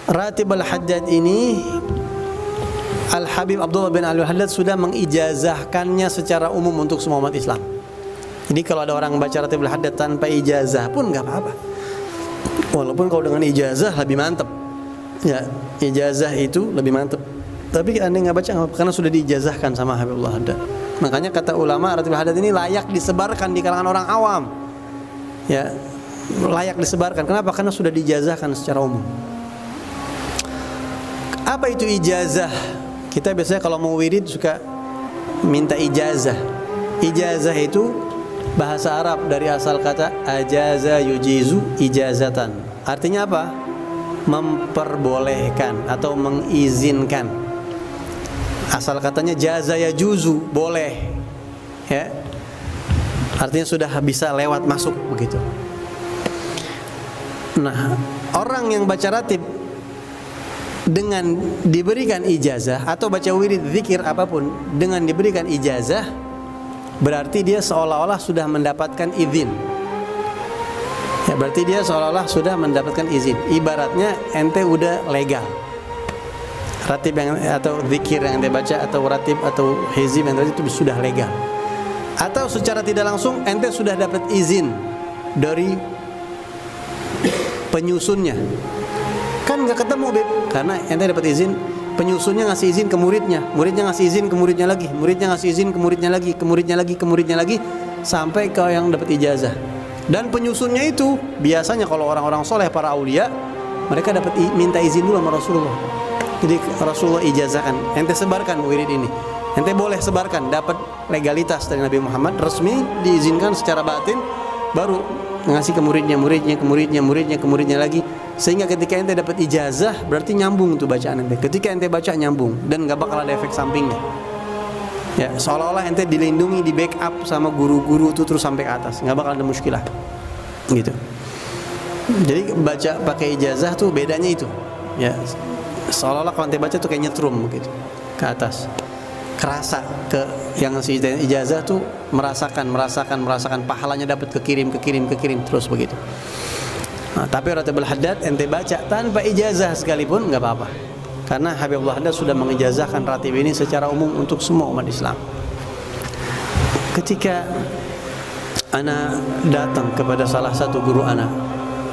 Ratib Al-Haddad ini Al-Habib Abdullah bin Ali Al-Haddad sudah mengijazahkannya secara umum untuk semua umat Islam. Jadi kalau ada orang baca Ratib Al-Haddad tanpa ijazah pun nggak apa-apa. Walaupun kalau dengan ijazah lebih mantap. Ya, ijazah itu lebih mantap. Tapi anda nggak baca karena sudah diijazahkan sama Habibullah Haddad. Makanya kata ulama Ratib Al-Haddad ini layak disebarkan di kalangan orang awam. Ya, layak disebarkan. Kenapa? Karena sudah diijazahkan secara umum. Apa itu ijazah? Kita biasanya kalau mau wirid suka minta ijazah. Ijazah itu bahasa Arab dari asal kata ajaza yujizu ijazatan. Artinya apa? Memperbolehkan atau mengizinkan. Asal katanya jaza yajuzu, boleh. Ya. Artinya sudah bisa lewat masuk begitu. Nah, orang yang baca ratib dengan diberikan ijazah atau baca wirid zikir apapun dengan diberikan ijazah, berarti dia seolah-olah sudah mendapatkan izin. Ya, berarti dia seolah-olah sudah mendapatkan izin. Ibaratnya ente udah legal. Ratib yang atau zikir yang ente baca atau ratib atau hizib yang tadi itu sudah legal. Atau secara tidak langsung ente sudah dapat izin dari penyusunnya. Kan nggak ketemu Beb, karena ente dapat izin, penyusunnya ngasih izin ke muridnya, muridnya ngasih izin ke muridnya lagi, muridnya ngasih izin ke muridnya lagi, ke muridnya lagi, ke muridnya lagi, sampai ke yang dapat ijazah. Dan penyusunnya itu biasanya kalau orang-orang soleh, para aulia, mereka dapat minta izin dulu sama Rasulullah. Jadi Rasulullah ijazahkan, ente sebarkan wirid ini, ente boleh sebarkan, dapat legalitas dari Nabi Muhammad, resmi diizinkan secara batin, baru ngasih ke muridnya, ke muridnya lagi. Sehingga ketika ente dapat ijazah berarti nyambung tuh bacaan ente. Ketika ente baca nyambung dan nggak bakal ada efek sampingnya. Ya, seolah-olah ente dilindungi, di backup sama guru-guru tuh terus sampai ke atas, nggak bakal ada muskilah. Gitu. Jadi baca pakai ijazah tuh bedanya itu. Ya, seolah-olah kalau ente baca tuh kayak nyetrum gitu ke atas. Kerasa ke yang si ijazah tuh merasakan pahalanya dapat kekirim terus begitu. Nah, tapi Ratib Al-Haddad ente baca tanpa ijazah sekalipun nggak apa-apa, karena Habibullah Haddad sudah mengijazahkan ratib ini secara umum untuk semua umat Islam. Ketika ana datang kepada salah satu guru ana,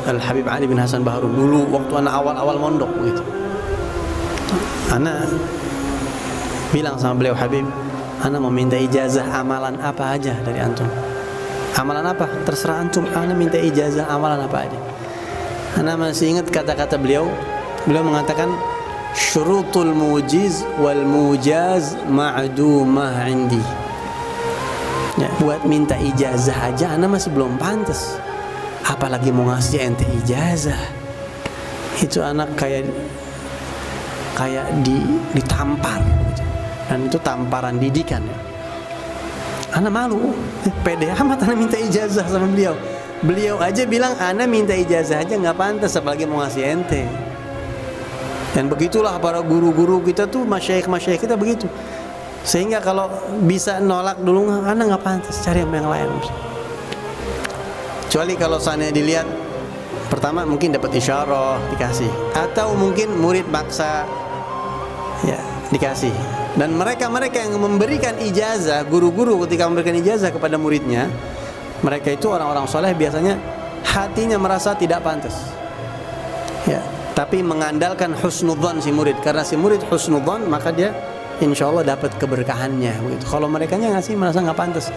Al-Habib Ali bin Hasan Baharun, dulu waktu ana awal-awal mondok begitu, ana bilang sama beliau, Habib, ana mau minta ijazah amalan apa aja dari antum. Amalan apa? Terserah antum, ana minta ijazah amalan apa aja. Ana masih ingat kata-kata beliau. Beliau mengatakan syurutul mujiz wal mujaz ma'dumah indi. Ya, buat minta ijazah aja ana masih belum pantas, apalagi mau ngasih ente ijazah. Itu anak kayak ditampar gitu. Dan itu tamparan didikan ya. Ana malu, pede amat ana minta ijazah sama beliau. Beliau aja bilang ana minta ijazah aja nggak pantas, apalagi mau ngasih ente. Dan begitulah para guru-guru kita tuh, masyayikh kita begitu. Sehingga kalau bisa nolak dulu, ana nggak pantas, cari yang lain. Kecuali kalau seandainya dilihat, pertama mungkin dapat isyarah dikasih, atau mungkin murid maksa ya dikasih. Dan mereka yang memberikan ijazah, guru-guru ketika memberikan ijazah kepada muridnya, mereka itu orang-orang soleh biasanya hatinya merasa tidak pantas. Ya, tapi mengandalkan husnudzan si murid, karena si murid husnudzan maka dia insya Allah dapat keberkahannya. Begitu. Kalau merekanya ngasih merasa nggak pantas.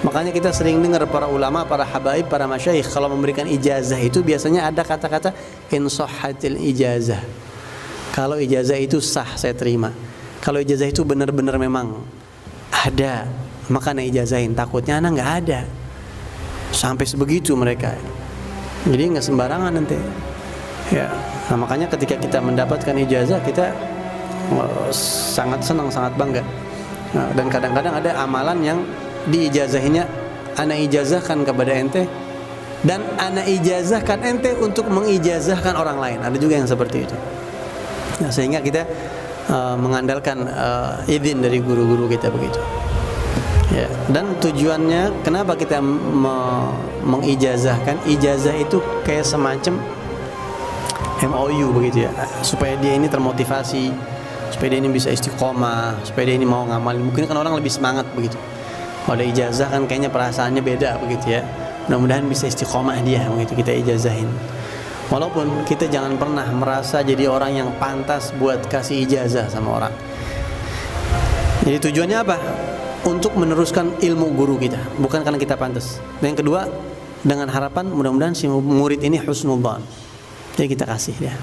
Makanya kita sering dengar para ulama, para habaib, para masyayikh kalau memberikan ijazah itu biasanya ada kata-kata insahhatil ijazah. Kalau ijazah itu sah, saya terima. Kalau ijazah itu benar-benar memang ada, maka ana ijazahin. Takutnya ana nggak ada. Sampai sebegitu mereka. Jadi nggak sembarangan nanti. Ya, nah makanya ketika kita mendapatkan ijazah kita sangat senang, sangat bangga. Nah, dan kadang-kadang ada amalan yang diijazahinya ana ijazahkan kepada ente, dan ana ijazahkan ente untuk mengijazahkan orang lain. Ada juga yang seperti itu. Nah, sehingga kita mengandalkan izin dari guru-guru kita begitu. Ya, dan tujuannya kenapa kita mengijazahkan? Ijazah itu kayak semacam MOU begitu ya, supaya dia ini termotivasi, supaya dia ini bisa istiqomah, supaya dia ini mau ngamalin. Mungkin kan orang lebih semangat begitu. Kalau ada ijazah kan kayaknya perasaannya beda begitu ya. Mudah-mudahan bisa istiqomah dia begitu kita ijazahin. Walaupun kita jangan pernah merasa jadi orang yang pantas buat kasih ijazah sama orang. Jadi tujuannya apa? Untuk meneruskan ilmu guru kita, bukan karena kita pantas. Dan yang kedua, dengan harapan mudah-mudahan si murid ini husnul dzan. Jadi kita kasih dia.